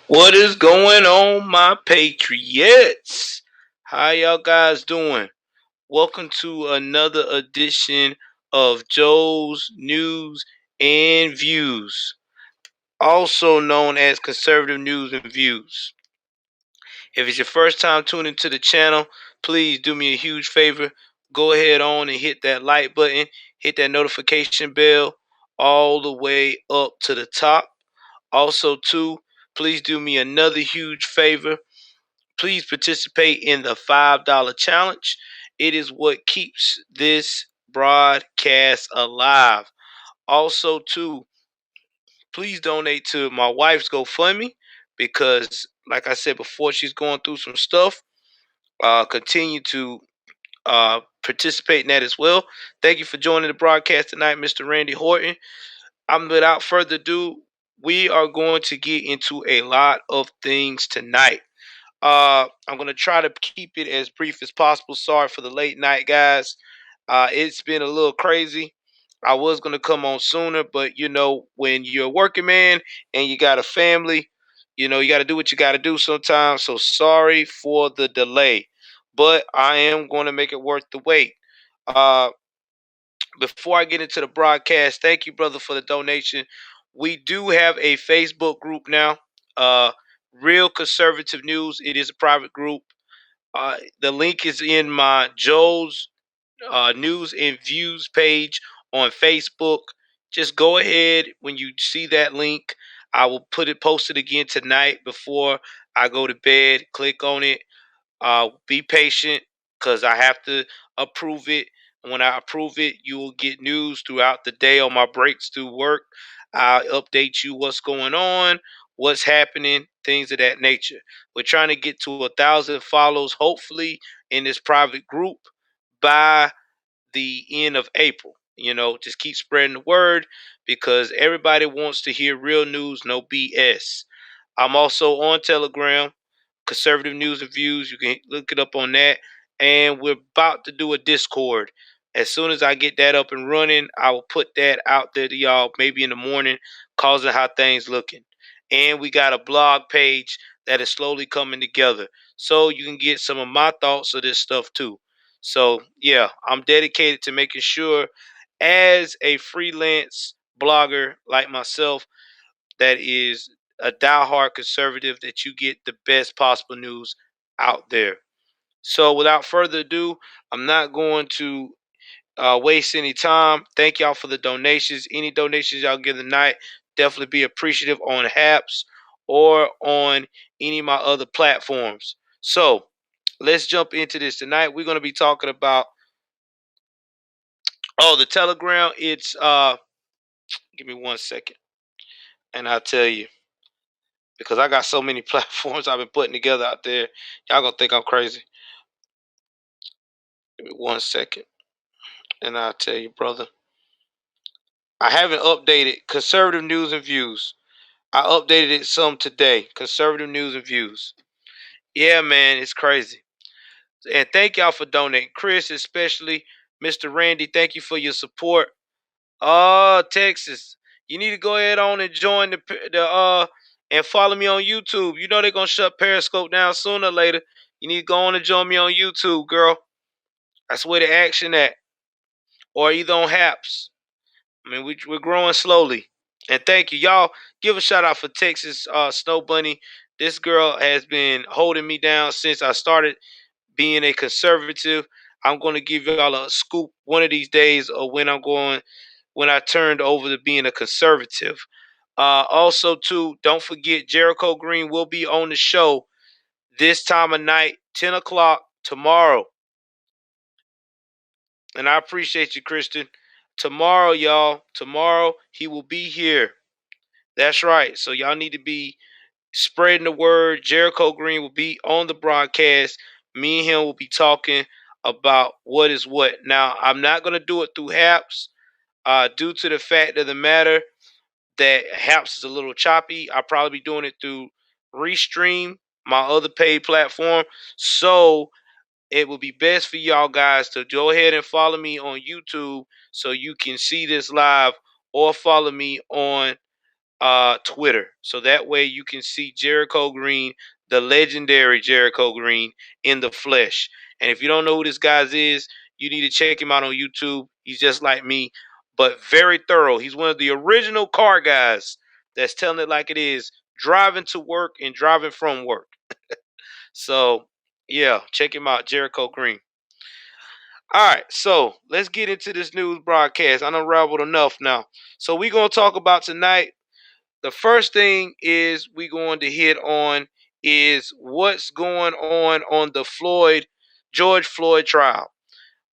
What is going on, my patriots? How y'all guys doing? Welcome to another edition of Joe's News and Views, also known as Conservative News and Views. If it's your first time tuning to the channel, please do me a huge favor. Go ahead on and hit that like button, hit that notification bell all the way up to the top. Also, too, please do me another huge favor. Please participate in the $5 challenge. It is what keeps this broadcast alive. Also, too, please donate to my wife's GoFundMe because, like I said before, she's going through some stuff. Continue to participate in that as well. Thank you for joining the broadcast tonight, Mr. Randy Horton. Without further ado, we are going to get into a lot of things tonight. I'm gonna try to keep it as brief as possible. Sorry for the late night, guys. It's been a little crazy. I was gonna come on sooner, but when you're a working man and you got a family, you got to do what you got to do sometimes. So sorry for the delay, but I am going to make it worth the wait. Uh, Before I get into the broadcast, thank you, brother, for the donation. We do have a Facebook group now. Uh, Real Conservative News. It is a private group. The link is in my Joe's News and Views page on Facebook. Just go ahead when you see that link. I will post it again tonight before I go to bed. Click on it. Be patient because I have to approve it. When I approve it, you will get news throughout the day on my breaks through work. I'll update you what's going on, what's happening, things of that nature. We're trying to get to 1,000 follows, hopefully, in this private group by the end of April. Just keep spreading the word because everybody wants to hear real news, no BS. I'm also on Telegram, Conservative News and Views. You can look it up on that. And we're about to do a Discord. As soon as I get that up and running, I will put that out there to y'all maybe in the morning, causing how things looking. And we got a blog page that is slowly coming together. So you can get some of my thoughts of this stuff too. So yeah, I'm dedicated to making sure as a freelance blogger like myself that is a diehard conservative that you get the best possible news out there. So without further ado, I'm not going to waste any time. Thank y'all for the donations. Any donations y'all give tonight, definitely be appreciative on Haps or on any of my other platforms. So let's jump into this tonight. We're going to be talking about the Telegram. It's give me 1 second and I'll tell you because I got so many platforms I've been putting together out there. Y'all gonna think I'm crazy. Give me 1 second and I'll tell you, brother. I haven't updated Conservative News and Views. I updated it some today. Conservative News and Views. Yeah, man, it's crazy. And thank y'all for donating. Chris, especially. Mr. Randy, thank you for your support. Texas. You need to go ahead on and join the and follow me on YouTube. You know they're gonna shut Periscope down sooner or later. You need to go on and join me on YouTube, girl. That's where the action at. Or either on Haps. I mean, we're growing slowly. And thank you, y'all. Give a shout out for Texas Snow Bunny. This girl has been holding me down since I started being a conservative. I'm going to give y'all a scoop one of these days of when I turned over to being a conservative. Also, too, don't forget Jericho Green will be on the show this time of night, 10 o'clock tomorrow. And I appreciate you, Christian. Tomorrow, y'all. Tomorrow, he will be here. That's right. So y'all need to be spreading the word. Jericho Green will be on the broadcast. Me and him will be talking about what is what. Now, I'm not going to do it through Haps due to the fact of the matter that Haps is a little choppy. I'll probably be doing it through Restream, my other paid platform. So it would be best for y'all guys to go ahead and follow me on YouTube so you can see this live or follow me on Twitter. So that way you can see Jericho Green, the legendary Jericho Green, in the flesh. And if you don't know who this guy is, you need to check him out on YouTube. He's just like me, but very thorough. He's one of the original car guys that's telling it like it is, driving to work and driving from work. So yeah, check him out, Jericho Green. All right, so let's get into this news broadcast. I done rambled enough now. So we're gonna talk about tonight. The first thing is we going to hit on is what's going on the George Floyd trial.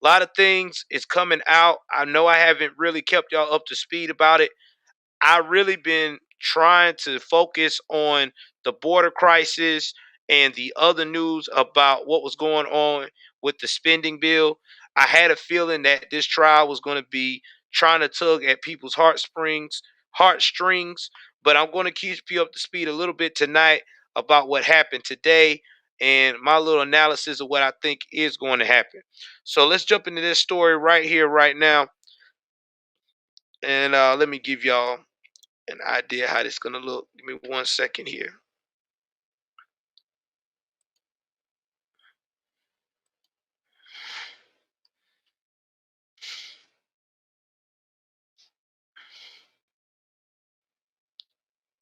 A lot of things is coming out. I know I haven't really kept y'all up to speed about it. I really been trying to focus on the border crisis and the other news about what was going on with the spending bill. I had a feeling that this trial was going to be trying to tug at people's heartstrings, but I'm going to keep you up to speed a little bit tonight about what happened today and my little analysis of what I think is going to happen. So let's jump into this story right here, right now, and let me give y'all an idea how this gonna look. Give me 1 second here.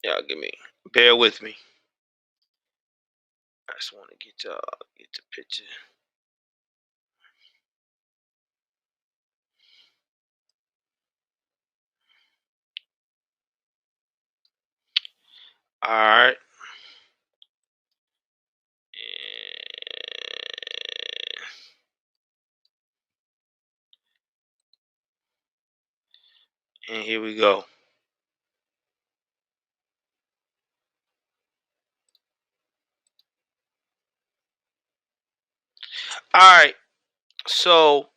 Y'all bear with me. I just want to get the picture. All right. And here we go. All right. So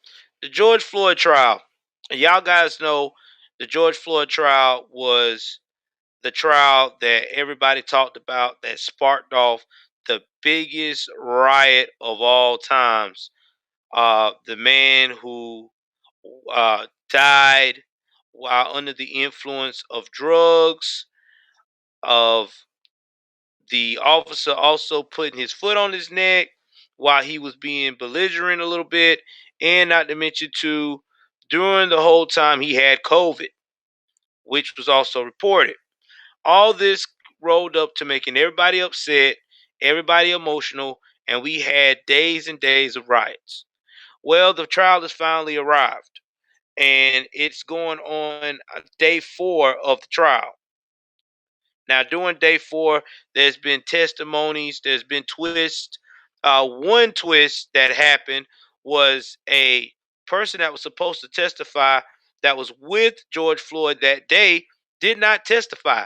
the George Floyd trial. Y'all guys know the George Floyd trial was the trial that everybody talked about that sparked off the biggest riot of all times. The man who died while under the influence of drugs, of the officer also putting his foot on his neck while he was being belligerent a little bit, and not to mention too, during the whole time he had COVID, which was also reported. All this rolled up to making everybody upset, everybody emotional, and we had days and days of riots. Well, the trial has finally arrived, and it's going on day 4 of the trial. Now, during day 4, there's been testimonies, there's been twists. One twist that happened was a person that was supposed to testify that was with George Floyd that day did not testify.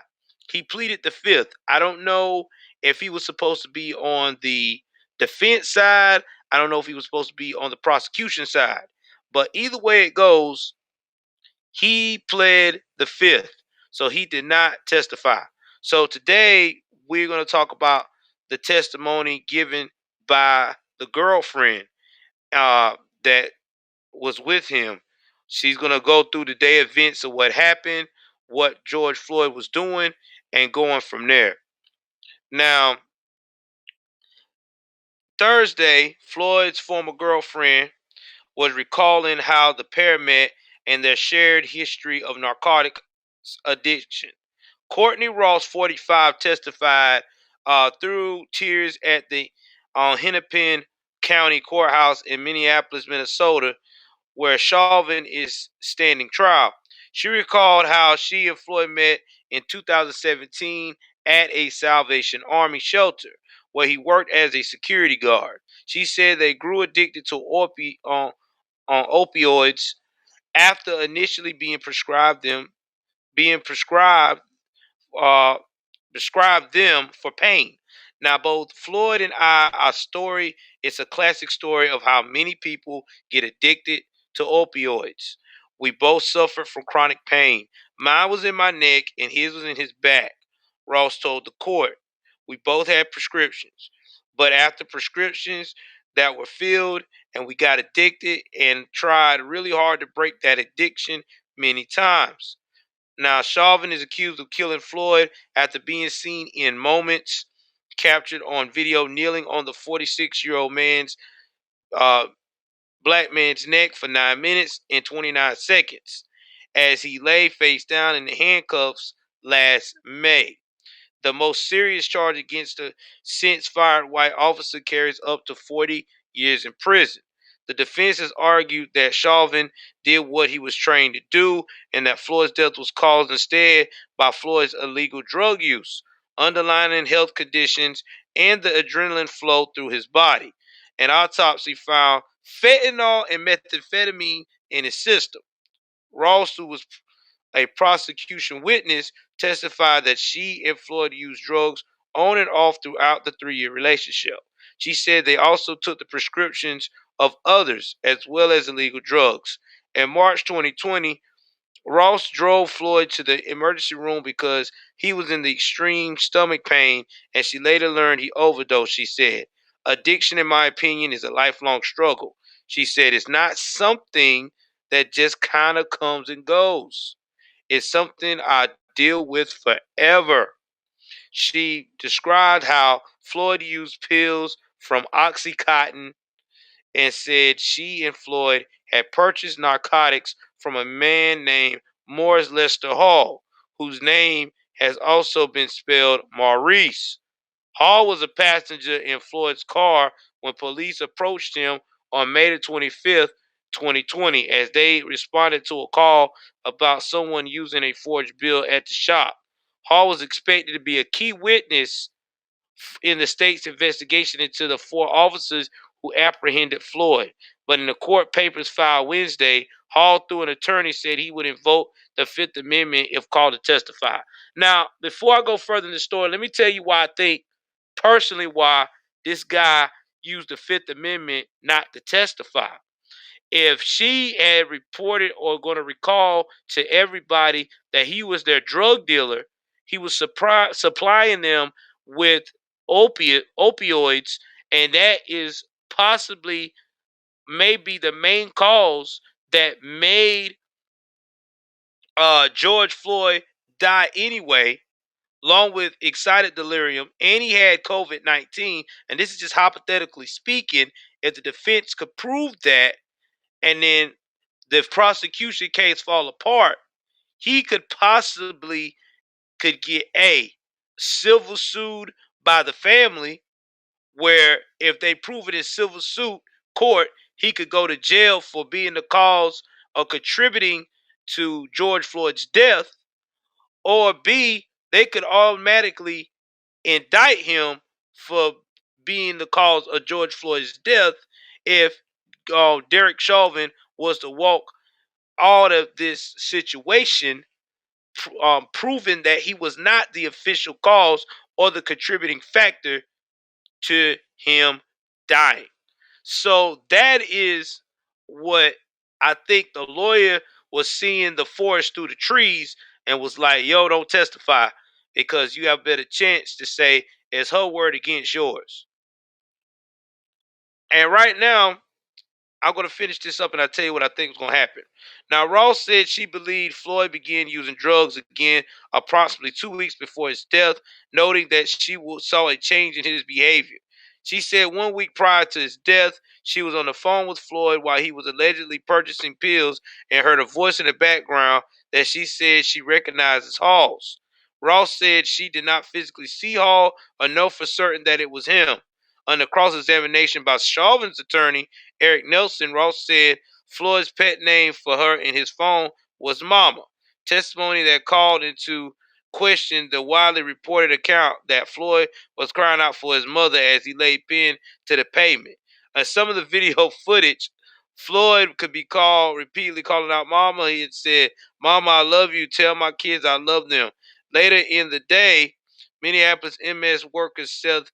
He pleaded the fifth. I don't know if he was supposed to be on the defense side. I don't know if he was supposed to be on the prosecution side. But either way it goes, he pled the fifth, so he did not testify. So today we're going to talk about the testimony given by the girlfriend that was with him. She's going to go through the day events of what happened, what George Floyd was doing, and going from there. Now, Thursday, Floyd's former girlfriend was recalling how the pair met and their shared history of narcotic addiction. Courtney Ross, 45, testified through tears at the Hennepin County Courthouse in Minneapolis, Minnesota, where Chauvin is standing trial. She recalled how she and Floyd met in 2017 at a Salvation Army shelter where he worked as a security guard. She said they grew addicted to on opioids after initially being uh, prescribe them for pain. Now, both Floyd and our story, it's a classic story of how many people get addicted to opioids. We both suffered from chronic pain. Mine was in my neck and his was in his back, Ross told the court. We both had prescriptions. But after prescriptions that were filled and we got addicted and tried really hard to break that addiction many times. Now, Chauvin is accused of killing Floyd after being seen in moments captured on video kneeling on the 46-year-old man's uh, black man's neck for 9 minutes and 29 seconds as he lay face down in the handcuffs last May. The most serious charge against the since fired white officer carries up to 40 years in prison. The defense has argued that Chauvin did what he was trained to do and that Floyd's death was caused instead by Floyd's illegal drug use, underlying health conditions, and the adrenaline flow through his body. An autopsy found fentanyl and methamphetamine in his system. Ross, who was a prosecution witness, testified that she and Floyd used drugs on and off throughout the 3-year relationship. She said they also took the prescriptions of others as well as illegal drugs. In March 2020, Ross drove Floyd to the emergency room because he was in the extreme stomach pain, and she later learned he overdosed. She said, "Addiction, in my opinion, is a lifelong struggle." She said, "It's not something that just kind of comes and goes. It's something I deal with forever." She described how Floyd used pills from Oxycontin and said she and Floyd had purchased narcotics from a man named Morris Lester Hall, whose name has also been spelled Maurice. Hall was a passenger in Floyd's car when police approached him on May the 25th, 2020, as they responded to a call about someone using a forged bill at the shop. Hall was expected to be a key witness in the state's investigation into the 4 officers who apprehended Floyd. But in the court papers filed Wednesday, Hall, through an attorney, said he would invoke the Fifth Amendment if called to testify. Now, before I go further in the story, let me tell you why I think, personally, why this guy used the Fifth Amendment not to testify. If she had reported or going to recall to everybody that he was their drug dealer, he was supplying them with opioids, and that is possibly maybe the main cause that made George Floyd die anyway, along with excited delirium, and he had COVID-19. And this is just hypothetically speaking. If the defense could prove that, and then the prosecution case fall apart, he could possibly could get a civil sued by the family, where if they prove it in civil suit court, he could go to jail for being the cause of contributing to George Floyd's death, or B, they could automatically indict him for being the cause of George Floyd's death if Derek Chauvin was to walk out of this situation, proving that he was not the official cause or the contributing factor to him dying. So that is what I think the lawyer was seeing the forest through the trees and was like, yo, don't testify because you have a better chance to say it's her word against yours. And right now, I'm going to finish this up and I'll tell you what I think is going to happen. Now, Ross said she believed Floyd began using drugs again approximately 2 weeks before his death, noting that she saw a change in his behavior. She said 1 week prior to his death, she was on the phone with Floyd while he was allegedly purchasing pills and heard a voice in the background that she said she recognized as Hall's. Ross said she did not physically see Hall or know for certain that it was him. Under cross-examination by Chauvin's attorney, Eric Nelson, Ross said Floyd's pet name for her in his phone was Mama, testimony that called into question the widely reported account that Floyd was crying out for his mother as he laid pinned to the pavement. In some of the video footage, Floyd could be called repeatedly calling out Mama. He had said, "Mama, I love you. Tell my kids I love them." Later in the day, Minneapolis MS worker Seth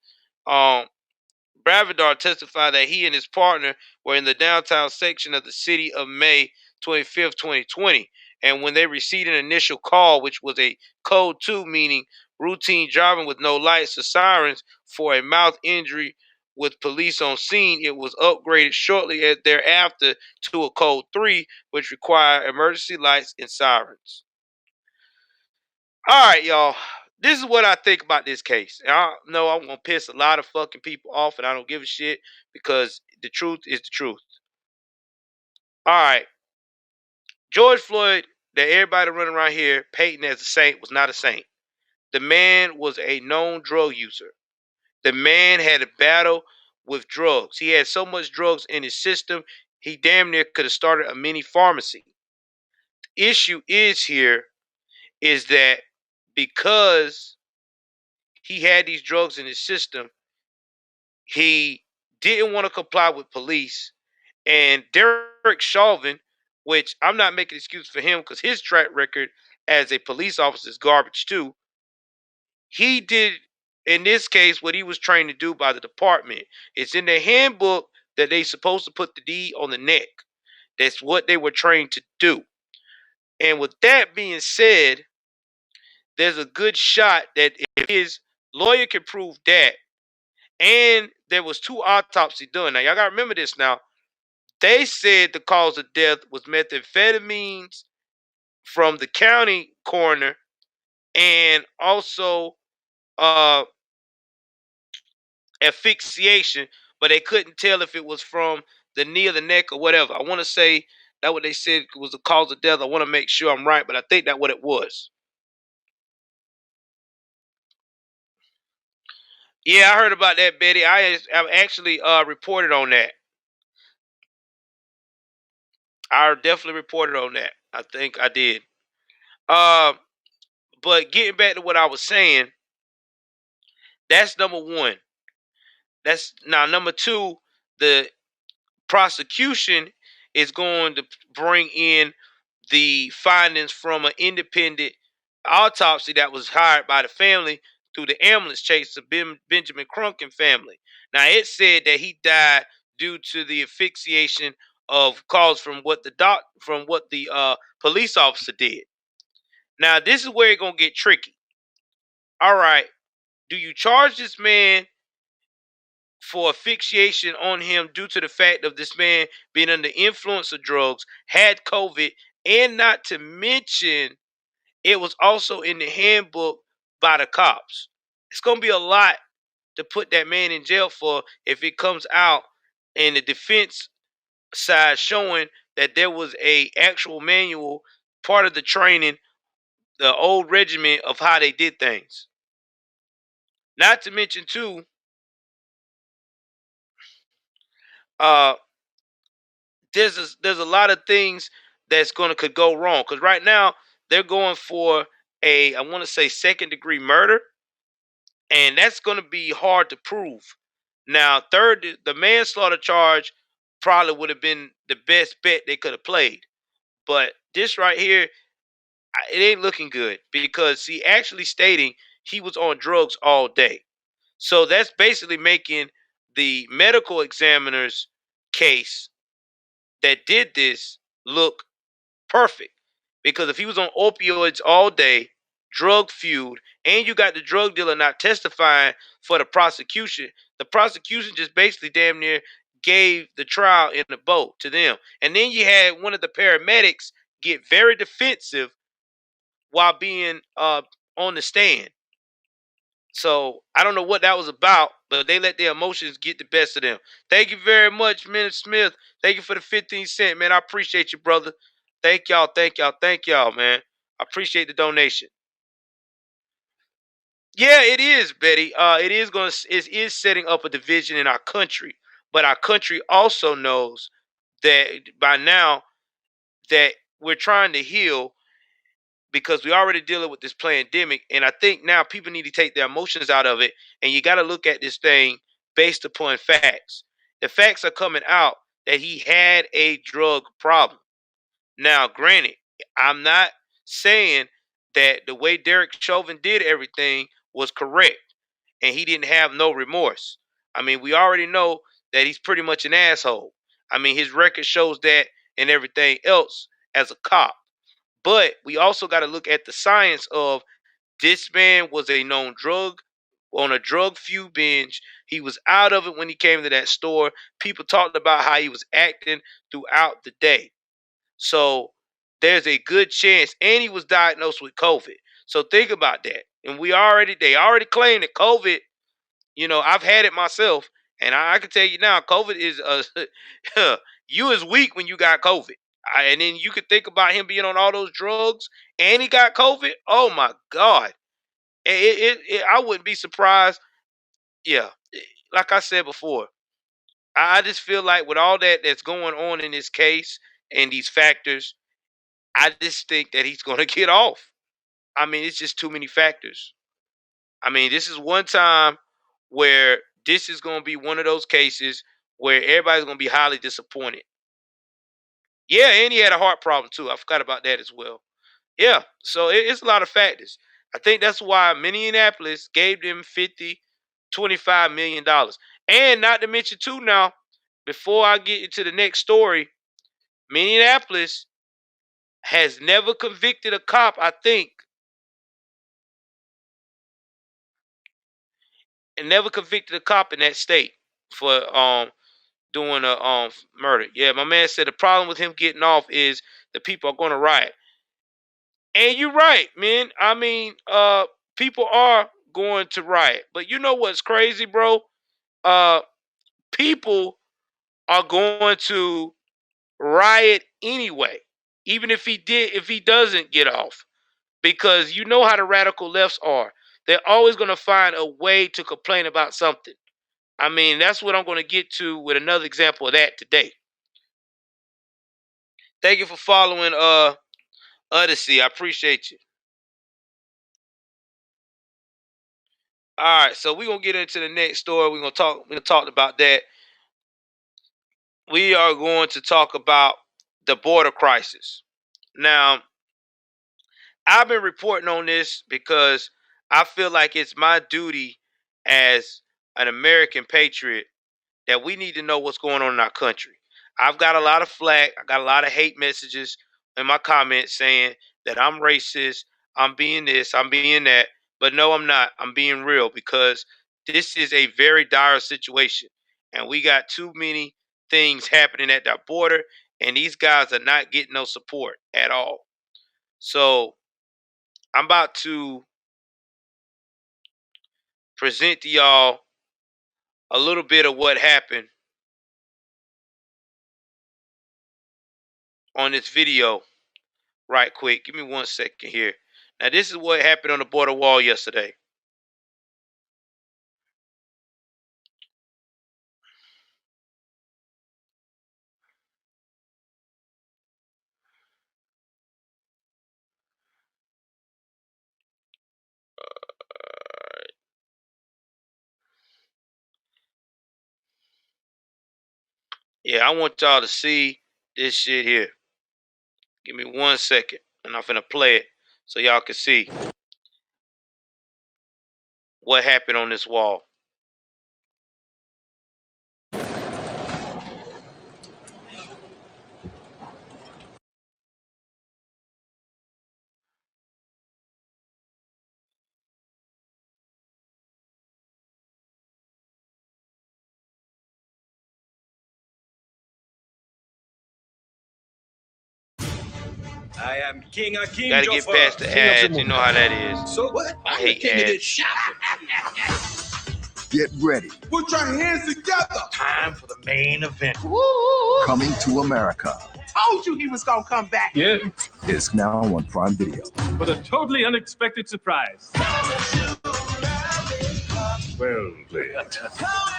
Bravardar testified that he and his partner were in the downtown section of the city of May 25th, 2020. And when they received an initial call, which was a code 2, meaning routine driving with no lights or sirens for a mouth injury with police on scene, it was upgraded shortly thereafter to a code 3, which required emergency lights and sirens. All right, y'all. This is what I think about this case. And I know I'm gonna piss a lot of fucking people off, and I don't give a shit because the truth is the truth. All right, George Floyd, that everybody running around here painting as a saint, was not a saint. The man was a known drug user. The man had a battle with drugs. He had so much drugs in his system, he damn near could have started a mini pharmacy. The issue is here is that because he had these drugs in his system, he didn't want to comply with police. And Derek Chauvin, which I'm not making excuse for him because his track record as a police officer is garbage too. He did in this case what he was trained to do by the department. It's in the handbook that they supposed to put the D on the neck. That's what they were trained to do. And with that being said, there's a good shot that if his lawyer can prove that, and there was two autopsies done. Now y'all gotta remember this now. They said the cause of death was methamphetamines from the county coroner and also uh asphyxiation, but they couldn't tell if it was from the knee or the neck or whatever. I want to say that what they said was the cause of death. I want to make sure I'm right, but I think that's what it was. Yeah, I heard about that, Betty. I actually reported on that. I definitely reported on that. I think I did. Um, but getting back to what I was saying, that's number one. That's now number two. The prosecution is going to bring in the findings from an independent autopsy that was hired by the family through the ambulance chase of Benjamin Crunkin family. Now it said that he died due to the asphyxiation of cause from what the police officer did. Now this is where it's gonna get tricky. All right, do you charge this man for asphyxiation on him due to the fact of this man being under influence of drugs, had COVID, and not to mention it was also in the handbook by the cops. It's gonna be a lot to put that man in jail for if it comes out in the defense side showing that there was a actual manual part of the training, the old regiment of how they did things. Not to mention too, uh, there's a lot of things that's gonna could go wrong because right now they're going for a I want to say second degree murder, and that's gonna be hard to prove. Now, the manslaughter charge probably would have been the best bet they could have played, but this right here, it ain't looking good because he actually stating he was on drugs all day. So that's basically making the medical examiner's case that did this look perfect. Because if he was on opioids all day, drug fueled, and you got the drug dealer not testifying for the prosecution just basically damn near gave the trial in the boat to them. And then you had one of the paramedics get very defensive while being on the stand. So I don't know what that was about, but they let their emotions get the best of them. Thank you very much, Minister Smith. Thank you for the 15 cent, man. I appreciate you, brother. Thank y'all, thank y'all, thank y'all, man. I appreciate the donation. Yeah, it is, Betty. It is setting up a division in our country, but our country also knows that by now that we're trying to heal because we're already dealing with this pandemic. And I think now people need to take their emotions out of it. And you got to look at this thing based upon facts. The facts are coming out that he had a drug problem. Now, granted, I'm not saying that the way Derek Chauvin did everything was correct and he didn't have no remorse. I mean, we already know that he's pretty much an asshole. I mean, his record shows that and everything else as a cop. But we also got to look at the science of this man was a known drug on a drug fuel binge. He was out of it when he came to that store. People talked about how he was acting throughout the day. So there's a good chance, and he was diagnosed with COVID. So think about that. And they already claimed that COVID, I've had it myself, and I can tell you now, COVID is you is weak when you got COVID. And then you could think about him being on all those drugs and he got COVID. Oh my God. I wouldn't be surprised. Yeah. Like I said before, I just feel like with all that's going on in this case and these factors, I just think that he's going to get off. I mean, it's just too many factors. I mean, this is one time where this is going to be one of those cases where everybody's going to be highly disappointed. Yeah, and he had a heart problem too. I forgot about that as well. Yeah, so it's a lot of factors. I think that's why Minneapolis gave them $25 million. And not to mention too now, before I get into the next story, Minneapolis has never convicted a cop, I think, and never convicted a cop in that state for doing a murder. Yeah, my man said the problem with him getting off is the people are going to riot. And you're right, man. I mean, people are going to riot. But you know what's crazy, bro? Uh People are going to riot anyway, even if he doesn't get off. Because you know how the radical lefts are. They're always going to find a way to complain about something. I mean, that's what I'm going to get to with another example of that today. Thank you for following Odyssey. I appreciate you. All right, so we're gonna get into the next story. We're gonna talk about that. We are going to talk about the border crisis. Now, I've been reporting on this because I feel like it's my duty as an American patriot that we need to know what's going on in our country. I've got a lot of flack, I got a lot of hate messages in my comments saying that I'm racist, I'm being this, I'm being that. But no, I'm not. I'm being real because this is a very dire situation. And we got too many things happening at that border, and these guys are not getting no support at all. So I'm about to present to y'all a little bit of what happened on this video right quick. Give me 1 second here. Now, this is what happened on the border wall yesterday. Yeah, I want y'all to see this shit here. Give me 1 second, and I'm finna play it so y'all can see what happened on this wall. I am King Akeem. Gotta get past the ads. You know how that is. So what? I hate ads. Get ready. Put your hands together. Time for the main event. Coming to America. Told you he was gonna come back. Yeah, Is now on Prime Video. but a totally unexpected surprise. Well played.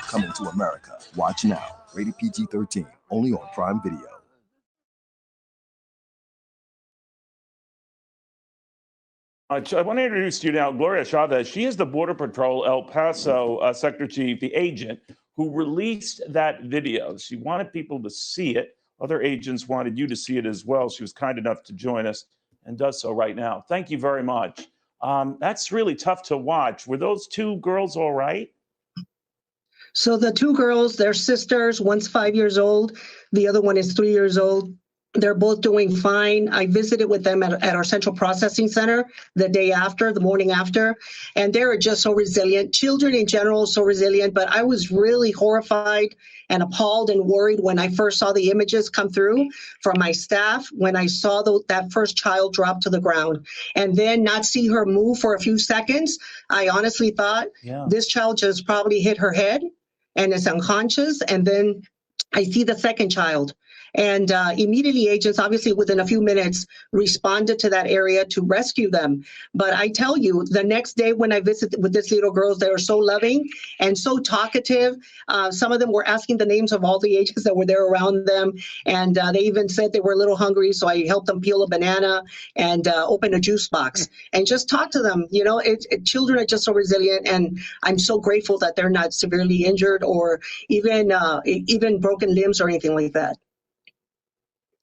Coming to America. Watch now. Rated PG-13. Only on Prime Video. I want to introduce you now, Gloria Chavez. She is the Border Patrol El Paso Sector Chief, the agent who released that video. She wanted people to see it. Other agents wanted you to see it as well. She was kind enough to join us and does so right now. Thank you very much. That's really tough to watch. Were those two girls all right? So the two girls, they're sisters. One's 5 years old. The other one is 3 years old. They're both doing fine. I visited with them at our central processing center the day after, the morning after, and they're just so resilient. Children in general, so resilient, but I was really horrified and appalled and worried when I first saw the images come through from my staff, when I saw that first child drop to the ground and then not see her move for a few seconds. I honestly thought this child just probably hit her head and is unconscious. And then I see the second child. And immediately agents, obviously within a few minutes, responded to that area to rescue them. But I tell you, the next day when I visited with these little girls, they were so loving and so talkative. Some of them were asking the names of all the agents that were there around them. And they even said they were a little hungry. So I helped them peel a banana and open a juice box and just talk to them. You know, children are just so resilient. And I'm so grateful that they're not severely injured or even broken limbs or anything like that.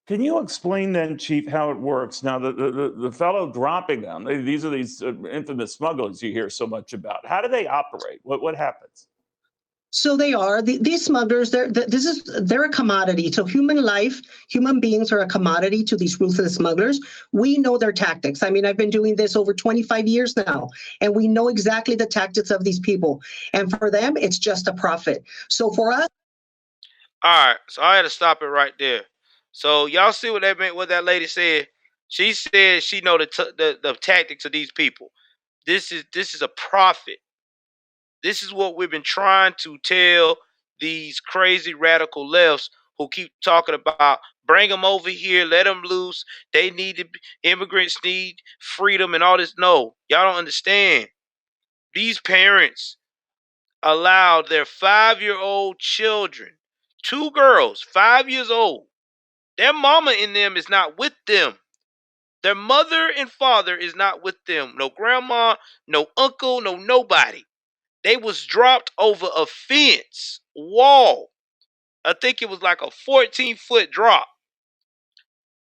Can you explain then, Chief, how it works? Now, the fellow dropping them, these are these infamous smugglers you hear so much about. How do they operate? What happens? So they are these smugglers. They're a commodity. So human beings are a commodity to these ruthless smugglers. We know their tactics. I mean, I've been doing this over 25 years now, and we know exactly the tactics of these people. And for them, it's just a profit. So for us, all right. So I had to stop it right there. So y'all see what that lady said? She said she know the tactics of these people. This is a profit. This is what we've been trying to tell these crazy radical lefts who keep talking about bring them over here, let them loose. Immigrants need freedom and all this. No, y'all don't understand. These parents allowed their 5-year-old children, 2 girls, 5 years old. Their mama in them is not with them. Their mother and father is not with them. No grandma, no uncle, no nobody. They was dropped over a fence wall. I think it was like a 14-foot drop.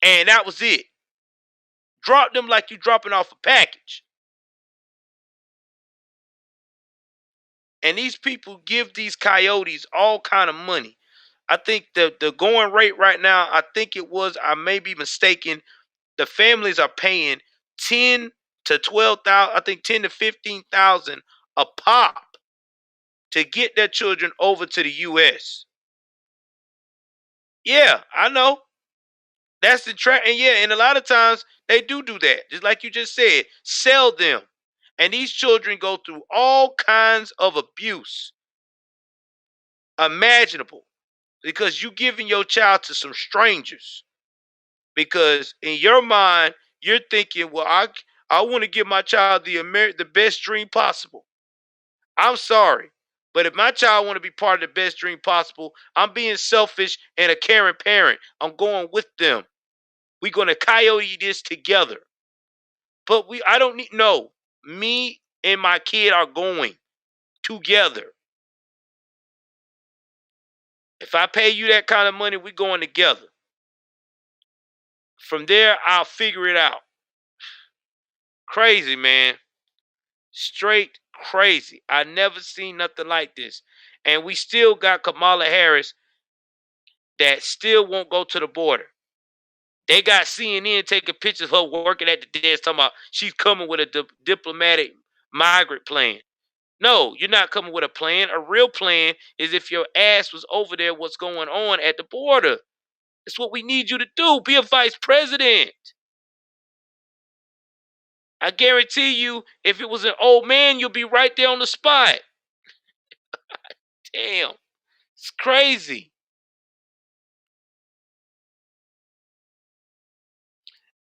And that was it. Dropped them like you dropping off a package. And these people give these coyotes all kind of money. I think the going rate right now, I think it was, I may be mistaken, the families are paying 10 to 12,000, I think 10 to 15,000 a pop to get their children over to the US. Yeah, I know. That's the track. And yeah, and a lot of times they do that. Just like you just said, sell them. And these children go through all kinds of abuse imaginable because you giving your child to some strangers. Because in your mind, you're thinking, well, I want to give my child the best dream possible. I'm sorry. But if my child want to be part of the best dream possible, I'm being selfish and a caring parent. I'm going with them. We're going to coyote this together. But I don't need, no. Me and my kid are going together. If I pay you that kind of money, we're going together. From there, I'll figure it out. Crazy, man. Straight crazy. I never seen nothing like this. And we still got Kamala Harris that still won't go to the border. They got CNN taking pictures of her working at the desk talking about she's coming with a diplomatic migrant plan. No, you're not coming with a plan. A real plan is if your ass was over there, what's going on at the border. That's what we need you to do. Be a vice president. I guarantee you, if it was an old man, you'll be right there on the spot. Damn. It's crazy.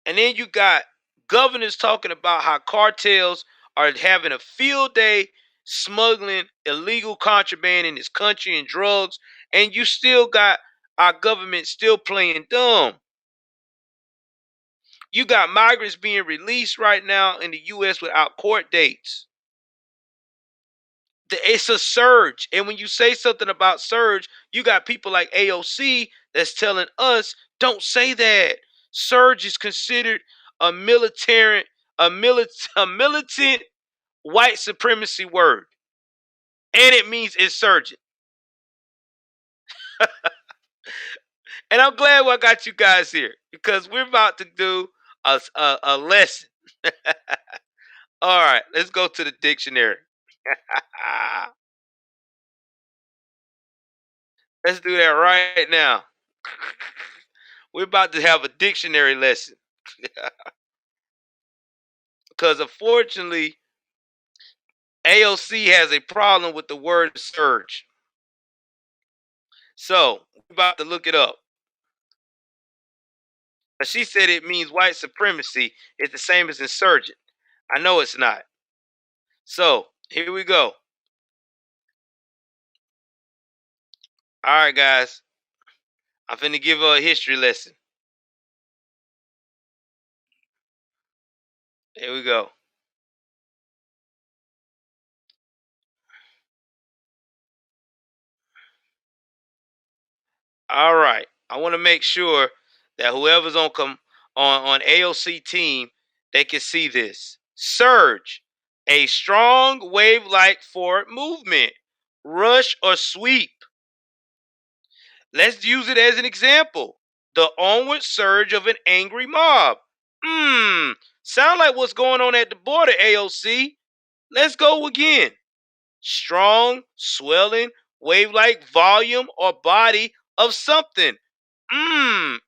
And then you got governors talking about how cartels are having a field day smuggling illegal contraband in this country and drugs. And you still got our government still playing dumb. You got migrants being released right now in the U.S. without court dates. It's a surge. And when you say something about surge, you got people like AOC that's telling us, don't say that. Surge is considered a militant white supremacy word. And it means insurgent. And I'm glad I got you guys here because we're about to do a lesson. All right, let's go to the dictionary. Let's do that right now. We're about to have a dictionary lesson. Because unfortunately, AOC has a problem with the word surge. So we're about to look it up. She said it means white supremacy is the same as insurgent. I know it's not. So here we go. All right, guys. I'm finna give her a history lesson. Here we go. All right. I want to make sure that whoever's on AOC team, they can see this. Surge, a strong wave-like forward movement, rush or sweep. Let's use it as an example. The onward surge of an angry mob. Sound like what's going on at the border, AOC. Let's go again. Strong, swelling, wave-like volume or body of something.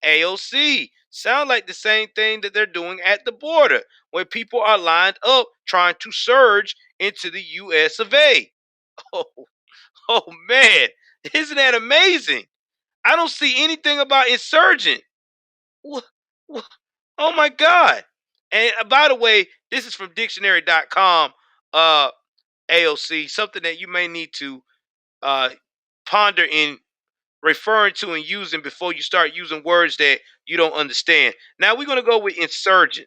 AOC. Sound like the same thing that they're doing at the border, where people are lined up trying to surge into the US of A. Oh man, isn't that amazing? I don't see anything about insurgent. What? Oh my God. And by the way, this is from dictionary.com, AOC, something that you may need to ponder in referring to and using before you start using words that you don't understand. Now we're going to go with insurgent.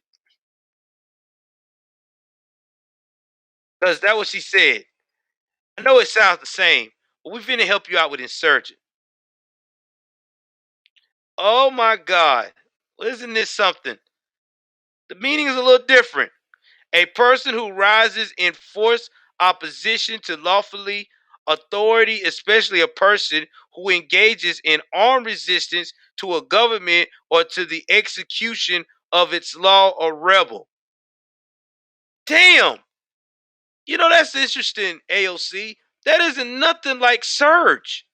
Because that's what she said. I know it sounds the same, but we're going to help you out with insurgent. Oh my God. Well, isn't this something? The meaning is a little different. A person who rises in forced opposition to lawfully authority, especially a person who engages in armed resistance to a government or to the execution of its law or rebel. Damn. You know, that's interesting, AOC. That isn't nothing like surge.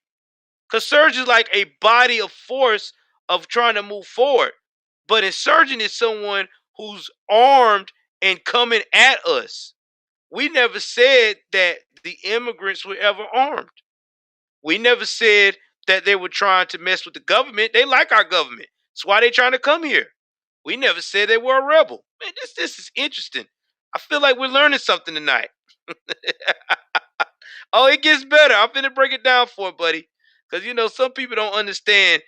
Because surge is like a body of force of trying to move forward. But insurgent is someone who's armed and coming at us. We never said that the immigrants were ever armed. We never said that they were trying to mess with the government. They like our government. That's why they're trying to come here. We never said they were a rebel. Man, this is interesting. I feel like we're learning something tonight. Oh, it gets better. I'm finna break it down for it, buddy. Because, you know, some people don't understand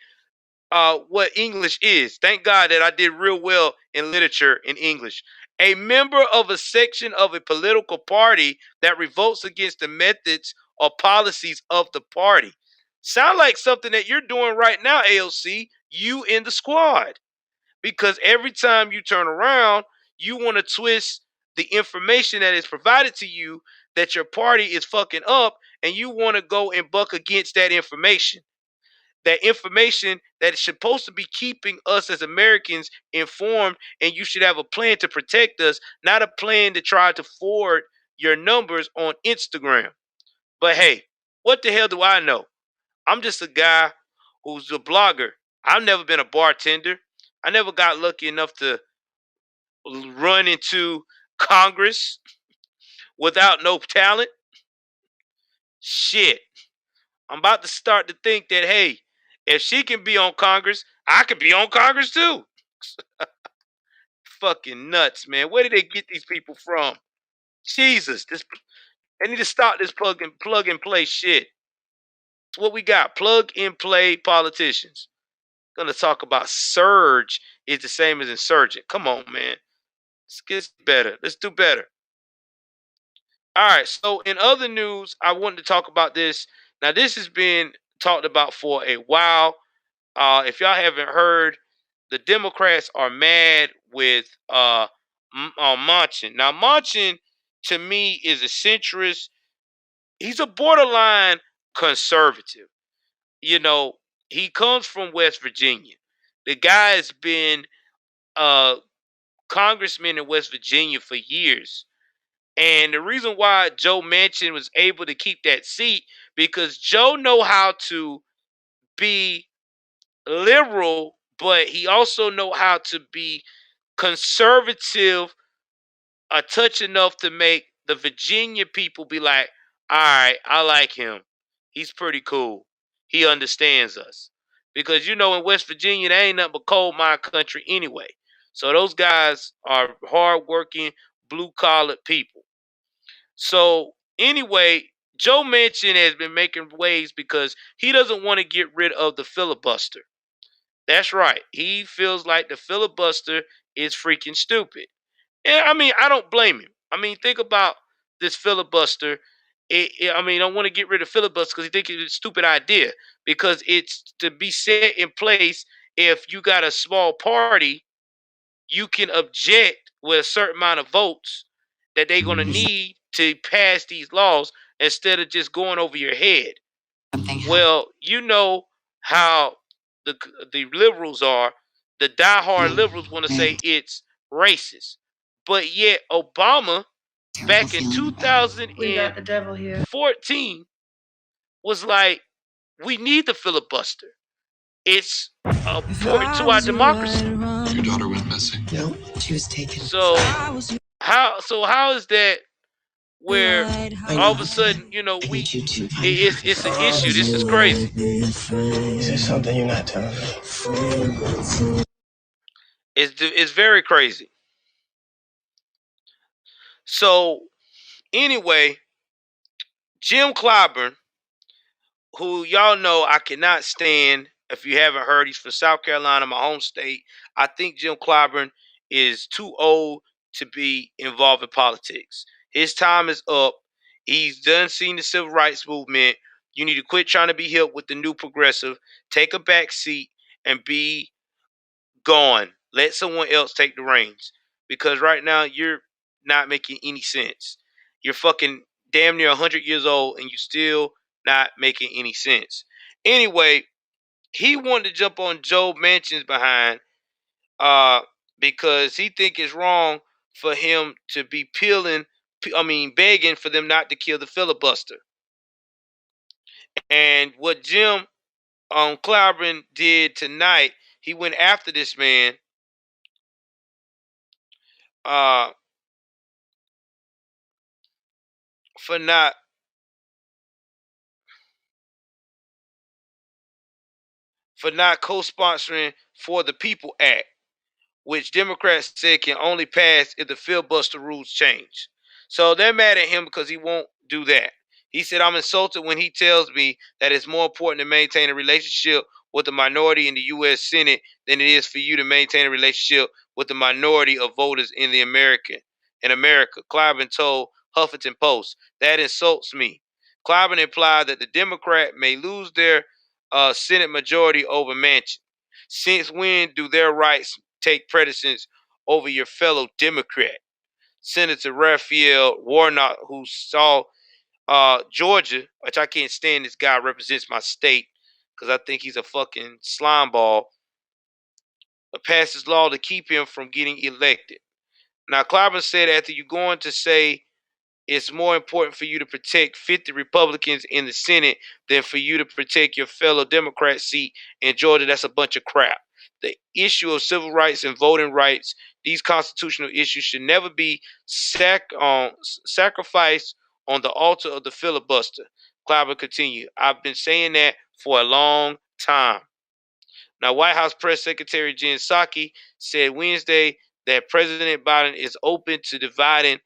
what English is. Thank God that I did real well in literature in English. A member of a section of a political party that revolts against the methods or policies of the party. Sound like something that you're doing right now, AOC, you in the squad. Because every time you turn around, you want to twist the information that is provided to you that your party is fucking up, and you want to go and buck against that information. That information that is supposed to be keeping us as Americans informed, and you should have a plan to protect us, not a plan to try to forward your numbers on Instagram. But hey, what the hell do I know? I'm just a guy who's a blogger. I've never been a bartender. I never got lucky enough to run into Congress without no talent. Shit. I'm about to start to think that, hey, if she can be on Congress, I could be on Congress too. Fucking nuts, man. Where did they get these people from? Jesus, they need to stop this plug and play shit. It's what we got. Plug and play politicians. Gonna talk about surge is the same as insurgent. Come on, man. Let's get better. Let's do better. All right. So in other news, I wanted to talk about this. Now, this has been talked about for a while. If y'all haven't heard, the Democrats are mad with Manchin. Now, Manchin, to me, is a centrist. He's a borderline conservative. You know, he comes from West Virginia. The guy has been a congressman in West Virginia for years. And the reason why Joe Manchin was able to keep that seat, because Joe know how to be liberal, but he also know how to be conservative a touch enough to make the Virginia people be like, all right, I like him. He's pretty cool. He understands us. Because, in West Virginia, there ain't nothing but coal mine country anyway. So those guys are hardworking, blue-collar people. So anyway, Joe Manchin has been making waves because he doesn't want to get rid of the filibuster. That's right. He feels like the filibuster is freaking stupid. And I don't blame him. Think about this filibuster. I don't want to get rid of filibuster because he thinks it's a stupid idea. Because it's to be set in place if you got a small party, you can object with a certain amount of votes that they're going to need to pass these laws instead of just going over your head. Well, you know how the liberals are. The diehard liberals want to say it's racist. But yet Obama, back in 2014, was like, we need the filibuster. It's important to our democracy. Your daughter went missing. No, she was taken. So how is that where all of a sudden, it's an issue? This is crazy. Is there something you're not telling me? It's very crazy. So anyway, Jim Clyburn, who y'all know I cannot stand. If you haven't heard, he's from South Carolina, my home state. I think Jim Clyburn is too old to be involved in politics. His time is up. He's done seen the civil rights movement. You need to quit trying to be hip with the new progressive. Take a back seat and be gone. Let someone else take the reins. Because right now you're not making any sense. You're fucking damn near 100 years old and you still not making any sense. Anyway, he wanted to jump on Joe Manchin's behind because he think it's wrong for him to be begging for them not to kill the filibuster. And what Jim Clyburn did tonight, he went after this man for not co-sponsoring For the People Act, which Democrats said can only pass if the filibuster rules change. So they're mad at him because he won't do that. He said, I'm insulted when he tells me that it's more important to maintain a relationship with the minority in the U.S. Senate than it is for you to maintain a relationship with the minority of voters in America. Clyburn told Huffington Post, that insults me. Clyburn implied that the Democrat may lose their Senate majority over Manchin. Since when do their rights take precedence over your fellow Democrat? Senator Raphael Warnock, who saw Georgia, which I can't stand this guy, represents my state because I think he's a fucking slime ball, passed his law to keep him from getting elected. Now, Clyburn said after you're going to say it's more important for you to protect 50 Republicans in the Senate than for you to protect your fellow Democrat seat in Georgia, that's a bunch of crap. The issue of civil rights and voting rights, these constitutional issues should never be sacrificed on the altar of the filibuster. Clyburn continued, I've been saying that for a long time. Now, White House Press Secretary Jen Psaki said Wednesday that President Biden is open to dividing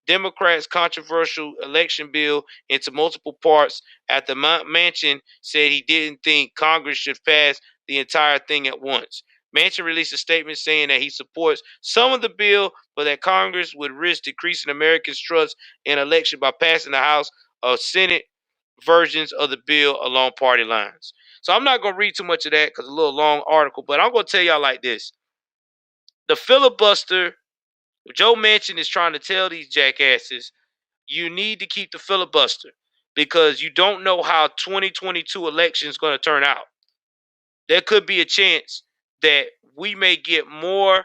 Democrats' controversial election bill into multiple parts after Manchin said he didn't think Congress should pass the entire thing at once. Manchin released a statement saying that he supports some of the bill, but that Congress would risk decreasing Americans' trust in election by passing the House or Senate versions of the bill along party lines. So I'm not going to read too much of that because it's a little long article, but I'm going to tell y'all like this. The filibuster, Joe Manchin is trying to tell these jackasses, you need to keep the filibuster because you don't know how 2022 election is going to turn out. there could be a chance that we may get more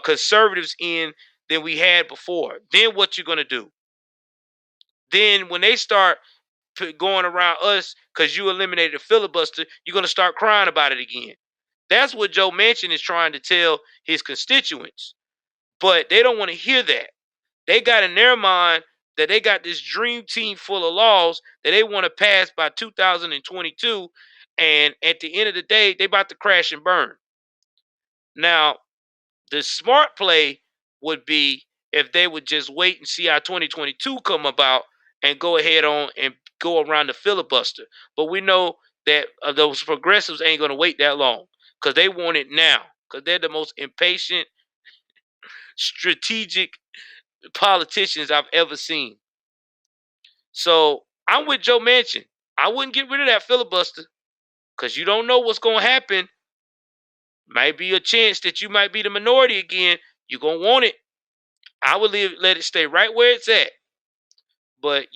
conservatives in than we had before. Then what you gonna do? Then when they start going around us because you eliminated the filibuster, you're gonna start crying about it again. That's what Joe Manchin is trying to tell his constituents, but they don't want to hear that. They got in their mind that they got this dream team full of laws that they want to pass by 2022, and at the end of the day, they about to crash and burn. Now, the smart play would be if they would just wait and see how 2022 come about and go ahead on and go around the filibuster. But we know that those progressives ain't going to wait that long because they want it now because they're the most impatient, strategic politicians I've ever seen. So I'm with Joe Manchin. I wouldn't get rid of that filibuster because you don't know what's going to happen. Might be a chance that you might be the minority again. You're going to want it. I would let it stay right where it's at. But,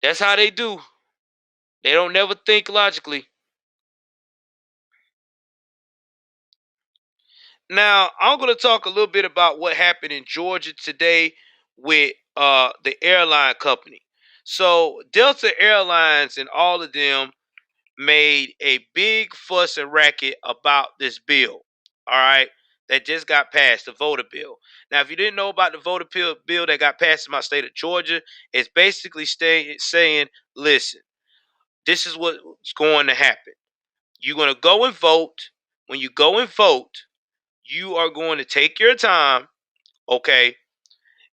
that's how they do. They don't never think logically. Now, I'm going to talk a little bit about what happened in Georgia today with the airline company. So, Delta Airlines and all of them made a big fuss and racket about this bill, all right, that just got passed, the voter bill. Now, if you didn't know about the voter bill that got passed in my state of Georgia, it's basically saying, listen, this is what's going to happen. You're going to go and vote. When you go and vote, you are going to take your time, okay?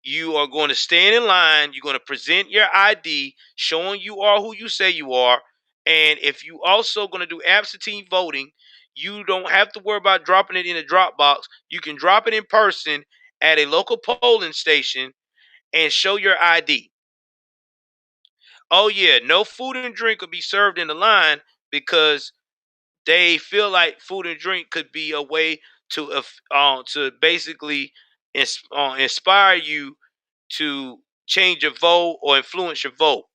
You are going to stand in line. You're going to present your ID showing you are who you say you are. And if you also going to do absentee voting, you don't have to worry about dropping it in a drop box. You can drop it in person at a local polling station and show your ID. Oh, yeah, no food and drink will be served in the line because they feel like food and drink could be a way to basically inspire you to change your vote or influence your vote.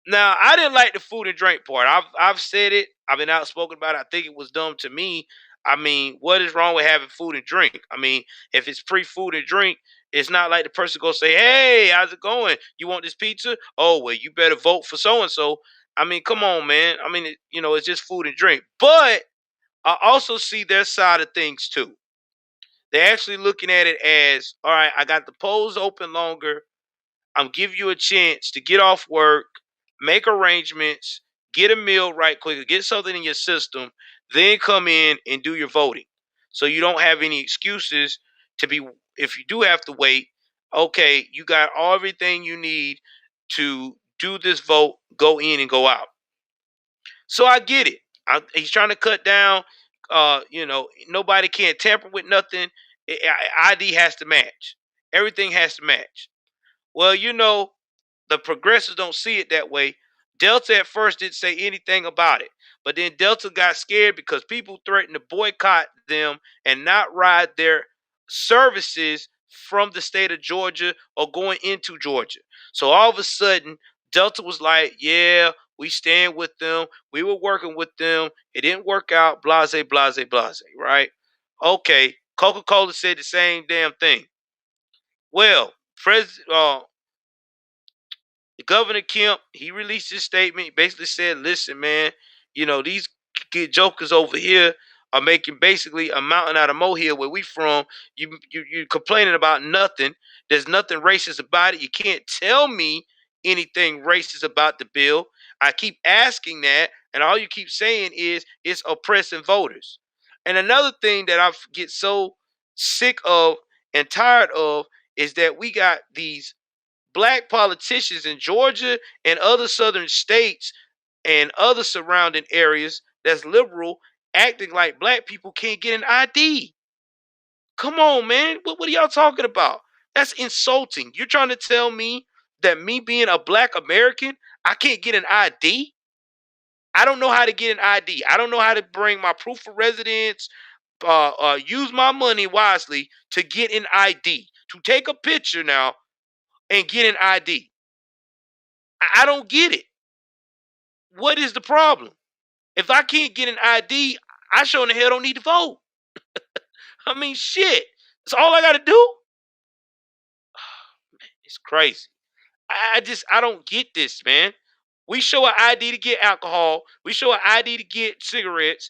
Now, I didn't like the food and drink part. I've said it. I've been outspoken about it. I think it was dumb to me. I mean, what is wrong with having food and drink? I mean, if it's free food and drink, it's not like the person go say, "Hey, how's it going? You want this pizza? Oh, well, you better vote for so and so." I mean, come on, man. I mean, it's just food and drink. But I also see their side of things too. They're actually looking at it as, all right, I got the polls open longer. I'm giving you a chance to get off work, make arrangements, get a meal right quick, get something in your system, then come in and do your voting. So you don't have any excuses if you do have to wait, okay, you got everything you need to do this vote, go in and go out. So I get it. He's trying to cut down, nobody can't tamper with nothing. ID has to match. Everything has to match. Well, the progressives don't see it that way. Delta at first didn't say anything about it. But then Delta got scared because people threatened to boycott them and not ride their services from the state of Georgia or going into Georgia. So all of a sudden, Delta was like, yeah, we stand with them. We were working with them. It didn't work out. Blase, blase, blase, right? Okay. Coca-Cola said the same damn thing. Well, Governor Kemp, he released his statement. He basically said, listen, man, these jokers over here are making basically a mountain out of molehill where we from. You're complaining about nothing. There's nothing racist about it. You can't tell me anything racist about the bill. I keep asking that, and all you keep saying is it's oppressing voters. And another thing that I get so sick of and tired of is that we got these black politicians in Georgia and other southern states and other surrounding areas that's liberal acting like black people can't get an ID. Come on, man. What are y'all talking about? That's insulting. You're trying to tell me that me being a black American, I can't get an ID? I don't know how to get an ID. I don't know how to bring my proof of residence, use my money wisely to get an ID, to take a picture now and get an ID. I don't get it. What is the problem? If I can't get an ID, I sure in the hell don't need to vote. I mean, shit. That's all I got to do. It's crazy. I don't get this, man. We show an ID to get alcohol. We show an ID to get cigarettes.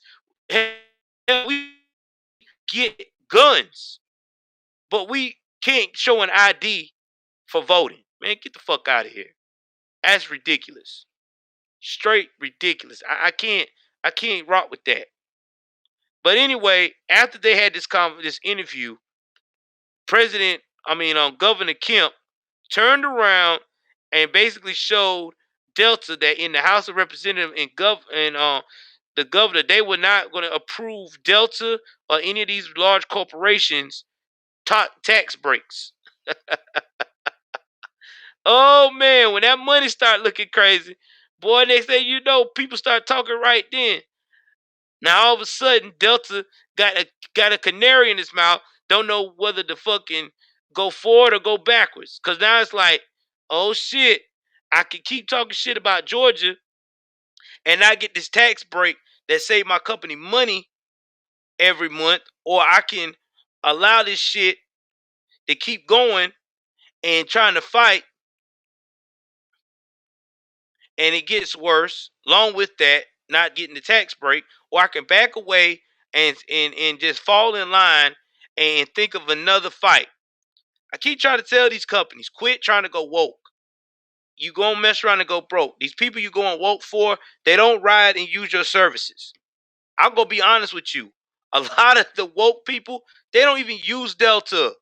Hell, we get guns. But we can't show an ID for voting. Man, get the fuck out of here. That's ridiculous. Straight ridiculous. I can't rock with that. But anyway, after they had this interview, Governor Kemp turned around and basically showed Delta that in the House of Representatives and the governor, they were not going to approve Delta or any of these large corporations tax breaks. Oh man, when that money start looking crazy, boy, they say people start talking right then. Now all of a sudden, Delta got a canary in his mouth. Don't know whether to fucking go forward or go backwards. Cause now it's like, oh shit, I can keep talking shit about Georgia and not get this tax break that save my company money every month, or I can allow this shit to keep going and trying to fight, and it gets worse. Along with that, not getting the tax break, or I can back away and just fall in line and think of another fight. I keep trying to tell these companies, quit trying to go woke. You gonna mess around and go broke. These people you going woke for, they don't ride and use your services. I'm gonna be honest with you. A lot of the woke people, they don't even use Delta.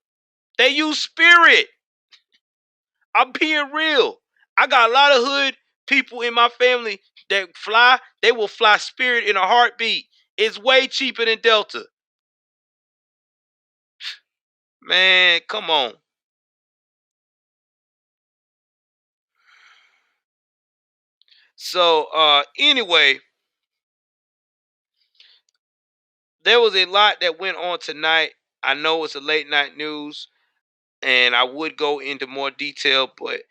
They use Spirit. I'm being real. I got a lot of hood people in my family that fly. They will fly Spirit in a heartbeat. It's way cheaper than Delta. Man, come on. So, anyway, there was a lot that went on tonight. I know it's a late night news, and I would go into more detail, but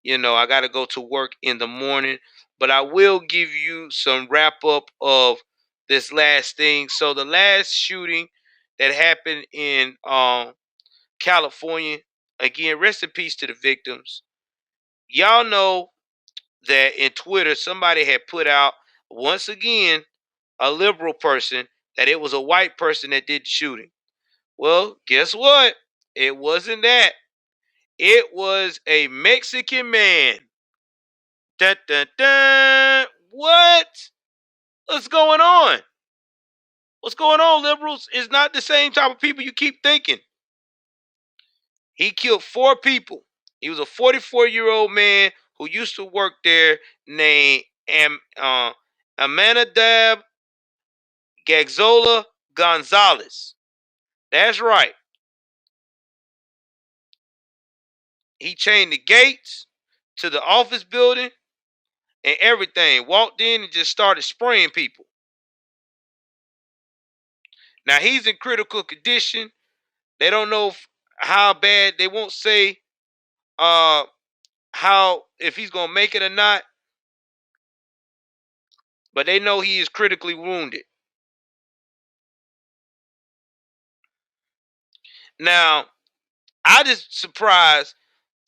I got to go to work in the morning. But I will give you some wrap up of this last thing. So the last shooting that happened in California, again, rest in peace to the victims. Y'all know that in Twitter, somebody had put out, once again, a liberal person, that it was a white person that did the shooting. Well, guess what? It wasn't that. It was a Mexican man. Dun, dun, dun. What? What's going on? What's going on, liberals? It's not the same type of people you keep thinking. He killed 4 people. He was a 44-year-old man who used to work there named Amenadab Gagzola Gonzalez. That's right. He chained the gates to the office building and everything. Walked in and just started spraying people. Now he's in critical condition. They don't know how bad. They won't say if he's gonna make it or not. But they know he is critically wounded. Now, I just surprised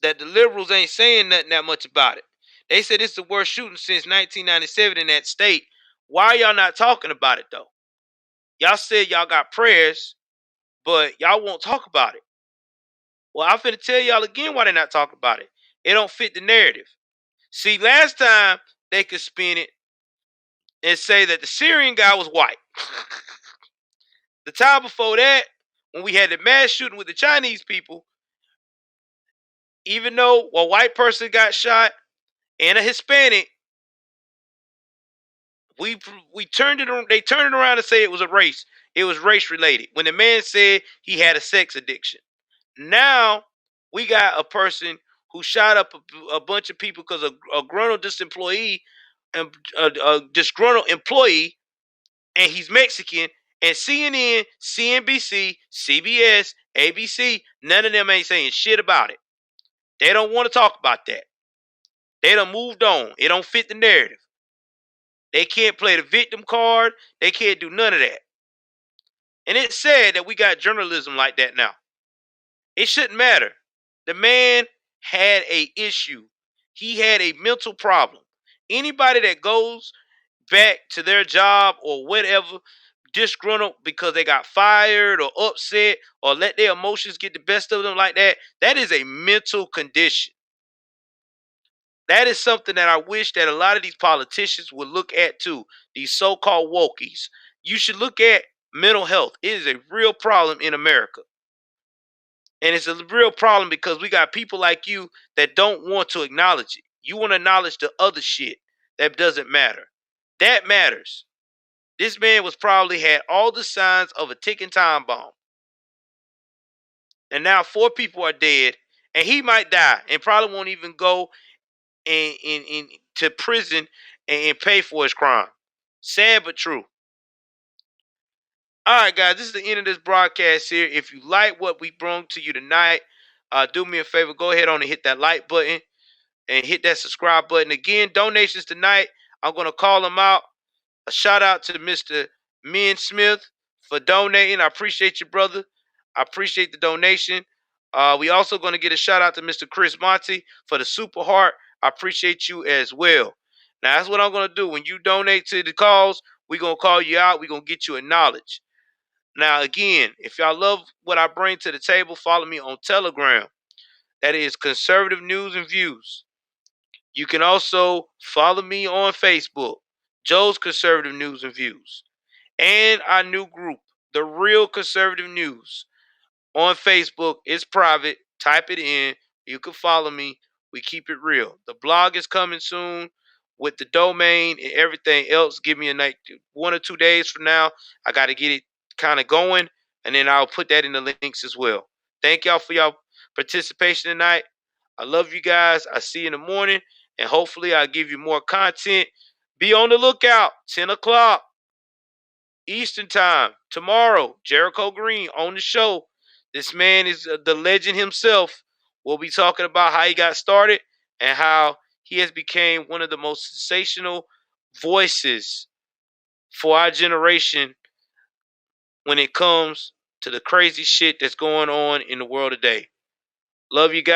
that the liberals ain't saying nothing that much about it. They said it's the worst shooting since 1997 in that state. Why are y'all not talking about it though? Y'all said y'all got prayers, but y'all won't talk about it. Well, I'm finna tell y'all again why they're not talking about it. It don't fit the narrative. See, last time they could spin it and say that the Syrian guy was white. The time before that, when we had the mass shooting with the Chinese people, even though a white person got shot and a Hispanic, we turned it on. They turned it around and say it was a race. It was race related. When the man said he had a sex addiction. Now we got a person who shot up a bunch of people because a disgruntled employee, and he's Mexican. And CNN, CNBC, CBS, ABC, none of them ain't saying shit about it. They don't want to talk about that. They done moved on. It don't fit the narrative. They can't play the victim card. They can't do none of that. And it's sad that we got journalism like that now. It shouldn't matter. The man had a issue. He had a mental problem. Anybody that goes back to their job or whatever, disgruntled because they got fired or upset or let their emotions get the best of them like that, that is a mental condition. That is something that I wish that a lot of these politicians would look at too, these so-called wokies. You should look at mental health. It is a real problem in America. And it's a real problem because we got people like you that don't want to acknowledge it. You want to acknowledge the other shit that doesn't matter. That matters. This man was probably had all the signs of a ticking time bomb. And now 4 people are dead, and he might die and probably won't even go to prison and pay for his crime. Sad but true. All right, guys, this is the end of this broadcast here. If you like what we brought to you tonight, do me a favor. Go ahead on and hit that like button and hit that subscribe button. Again, donations tonight, I'm going to call them out. A shout out to Mr. Min Smith for donating. I appreciate you, brother. I appreciate the donation. We also going to get a shout out to Mr. Chris Monty for the Super Heart. I appreciate you as well. Now, that's what I'm going to do. When you donate to the cause, we're going to call you out. We're going to get you acknowledged. Now, again, if y'all love what I bring to the table, follow me on Telegram. That is Conservative News and Views. You can also follow me on Facebook, Joe's Conservative News and Views. And our new group, The Real Conservative News. On Facebook, it's private. Type it in. You can follow me. We keep it real. The blog is coming soon with the domain and everything else. Give me a night, 1 or 2 days from now. I got to get it kind of going, and then I'll put that in the links as well. Thank y'all for y'all participation tonight. I love you guys. I see you in the morning, and hopefully I'll give you more content. Be on the lookout. 10 o'clock Eastern time tomorrow. Jericho Green on the show. This man is the legend himself. We'll be talking about how he got started and how he has become one of the most sensational voices for our generation when it comes to the crazy shit that's going on in the world today. Love you guys.